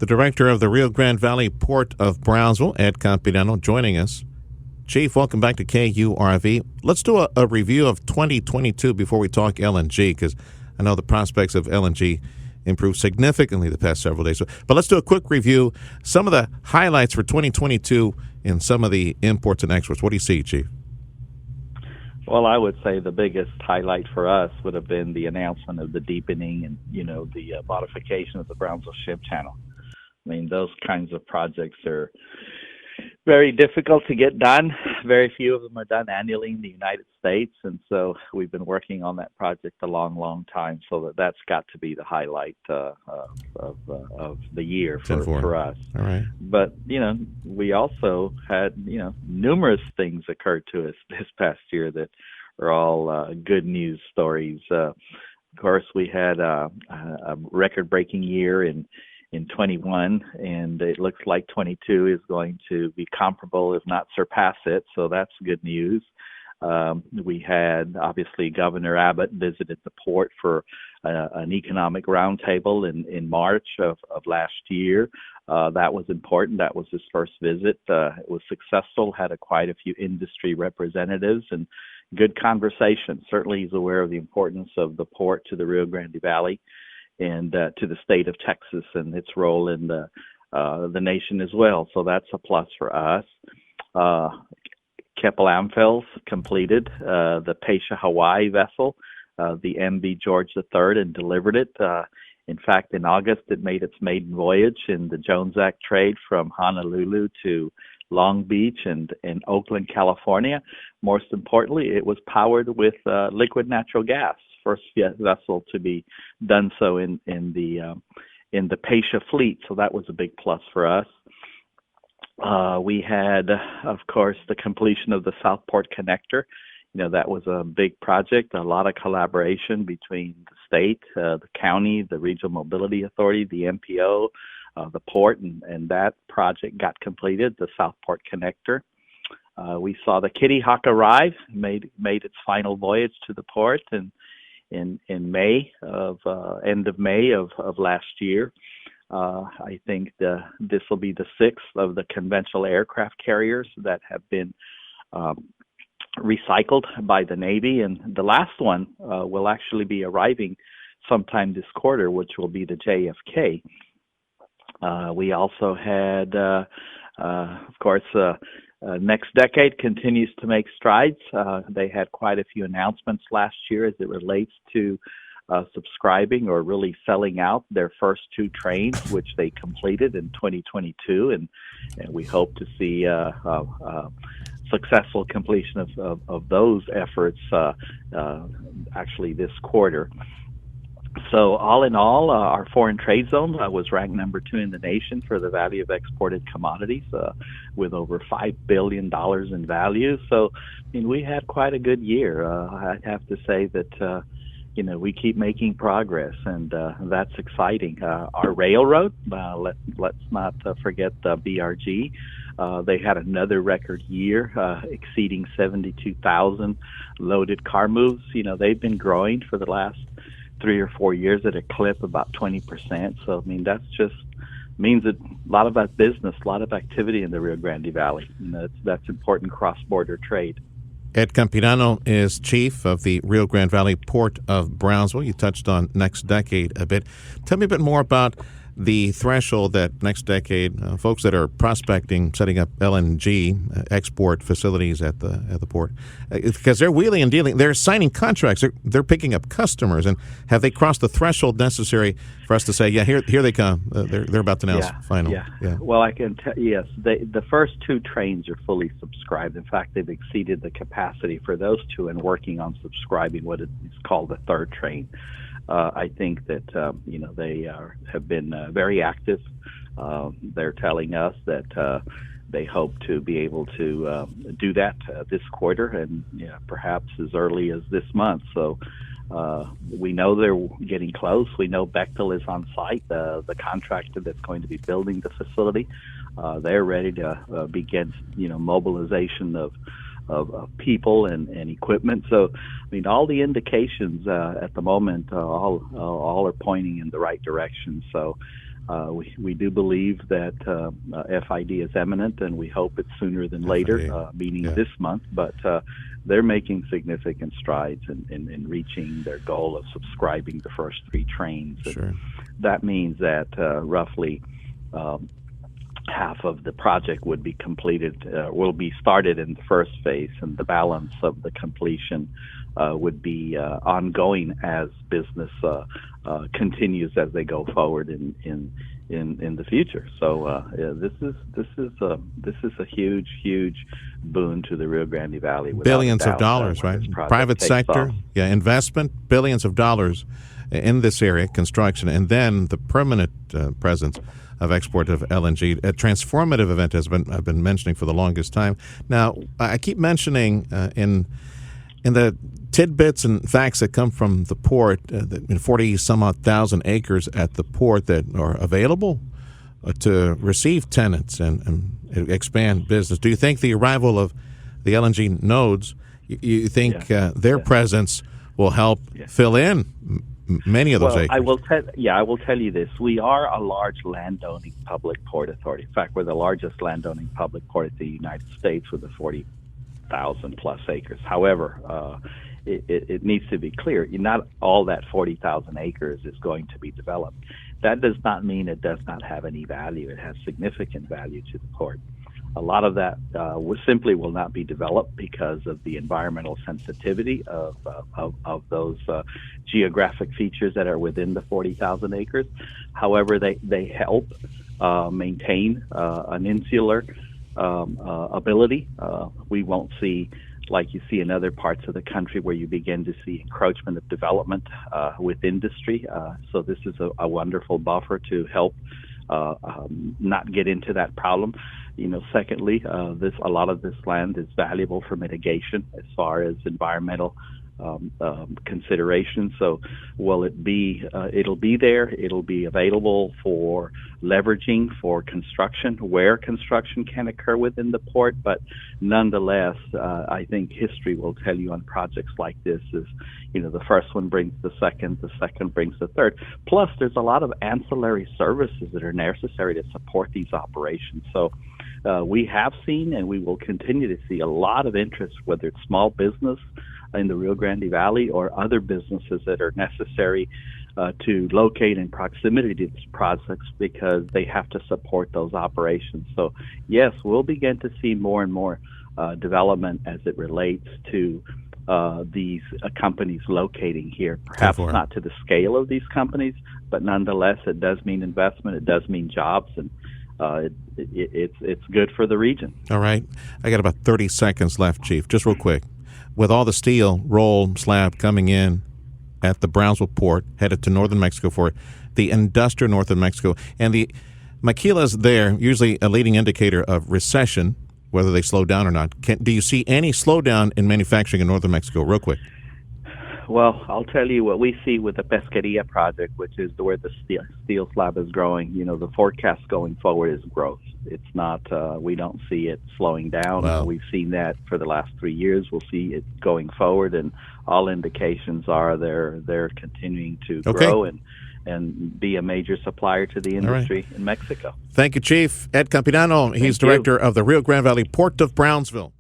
the director of the Rio Grande Valley Port of Brownsville, Ed Campirano, joining us. Chief, welcome back to KURV. Let's do a review of 2022 before we talk LNG, because I know the prospects of LNG improved significantly the past several days. But let's do a quick review, some of the highlights for 2022 in some of the imports and exports. What do you see, Chief? Well, I would say the biggest highlight for us would have been the announcement of the deepening and, the modification of the Brownsville Ship Channel. I mean, those kinds of projects are very difficult to get done. Very few of them are done annually in the United States, and so we've been working on that project a long, long time. So that's got to be the highlight of the year for us. All right. But we also had numerous things occurred to us this past year that are all good news stories. Of course, we had a record-breaking year in 21, and it looks like 22 is going to be comparable, if not surpass it. So that's good news. We had, obviously, Governor Abbott visited the port for an economic roundtable in March of last year. That was important. That was his first visit. It was successful, had quite a few industry representatives and good conversation. Certainly he's aware of the importance of the port to the Rio Grande Valley and to the state of Texas and its role in the nation as well. So that's a plus for us. Keppel Amphels completed the Pasha Hawaii vessel, the MV George III, and delivered it. In fact, in August, it made its maiden voyage in the Jones Act trade from Honolulu to Long Beach and Oakland, California. Most importantly, it was powered with liquid natural gas. First vessel to be done so in the Pasha fleet, so that was a big plus for us. We had, of course, the completion of the Southport Connector. That was a big project, a lot of collaboration between the state, the county, the Regional Mobility Authority, the MPO, the port, and that project got completed, the Southport Connector. We saw the Kitty Hawk arrive, made its final voyage to the port, and in May end of May of last year. I think this will be the sixth of the conventional aircraft carriers that have been recycled by the Navy, and the last one will actually be arriving sometime this quarter, which will be the JFK. We also had, of course, Next Decade continues to make strides. They had quite a few announcements last year as it relates to subscribing or really selling out their first two trains, which they completed in 2022, and we hope to see successful completion of those efforts actually this quarter. So all in all, our foreign trade zone was ranked number 2 in the nation for the value of exported commodities, with over $5 billion in value. So, we had quite a good year. I have to say that, we keep making progress, and that's exciting. Our railroad, let's not forget the BRG. They had another record year, exceeding 72,000 loaded car moves. They've been growing for the last 3 or 4 years at a clip about 20%. So, that's just means that a lot of that business, a lot of activity in the Rio Grande Valley. That's important cross-border trade. Ed Campirano is chief of the Rio Grande Valley Port of Brownsville. You touched on Next Decade a bit. Tell me a bit more about the threshold that Next Decade, folks that are prospecting, setting up LNG export facilities at the port, because they're wheeling and dealing, they're signing contracts, they're picking up customers, and have they crossed the threshold necessary for us to say, yeah, here they come, they're about to announce final? Yeah. Well, I can tell yes, the first two trains are fully subscribed. In fact, they've exceeded the capacity for those two and working on subscribing what is called the third train. I think that they have been very active. They're telling us that they hope to be able to do that this quarter, and perhaps as early as this month. So we know they're getting close. We know Bechtel is on site, the contractor that's going to be building the facility. They're ready to begin mobilization of people and equipment. So, all the indications at the moment all are pointing in the right direction. So, We do believe that FID is imminent, and we hope it's sooner than later, meaning this month. But they're making significant strides in reaching their goal of subscribing the first 3 trains. Sure. That means that roughly half of the project would be completed, will be started in the first phase, and the balance of the completion would be ongoing as business continues as they go forward in the future. So this is a huge boon to the Rio Grande Valley. Billions of dollars, right? Private sector, investment, billions of dollars in this area, construction, and then the permanent presence of export of LNG. A transformative event I've been mentioning for the longest time. Now, I keep mentioning in the tidbits and facts that come from the port, 40 some odd thousand acres at the port that are available to receive tenants and expand business. Do you think the arrival of the LNG nodes, you think their presence will help fill in many of those acres? I will tell you this. We are a large landowning public port authority. In fact, we're the largest landowning public port in the United States with 40,000 plus acres. However, it needs to be clear, not all that 40,000 acres is going to be developed. That does not mean it does not have any value. It has significant value to the port. A lot of that simply will not be developed because of the environmental sensitivity of those geographic features that are within the 40,000 acres. However, they help maintain an insular ability. We won't see, like you see in other parts of the country, where you begin to see encroachment of development with industry. So this is a wonderful buffer to help not get into that problem. Secondly, a lot of this land is valuable for mitigation as far as environmental consideration. So will it be? It'll be there. It'll be available for leveraging for construction where construction can occur within the port. But nonetheless, I think history will tell you on projects like this is, the first one brings the second brings the third. Plus, there's a lot of ancillary services that are necessary to support these operations. So we have seen, and we will continue to see, a lot of interest, whether it's small business in the Rio Grande Valley or other businesses that are necessary to locate in proximity to these projects, because they have to support those operations. So yes, we'll begin to see more and more development as it relates to these companies locating here. Perhaps not to the scale of these companies, but nonetheless, it does mean investment. It does mean jobs, and it's good for the region. All right. I got about 30 seconds left, Chief. Just real quick. With all the steel, roll, slab coming in at the Brownsville port, headed to northern Mexico for the industrial north of Mexico, and the maquilas there, usually a leading indicator of recession, whether they slow down or not. Do you see any slowdown in manufacturing in northern Mexico? Real quick. Well, I'll tell you what we see with the Pesqueria project, which is where the steel slab is growing. The forecast going forward is growth. It's not, we don't see it slowing down. Wow. We've seen that for the last 3 years. We'll see it going forward, and all indications are they're continuing to grow and be a major supplier to the industry in Mexico. Thank you, Chief. Ed Campirano, he's director of the Rio Grande Valley Port of Brownsville.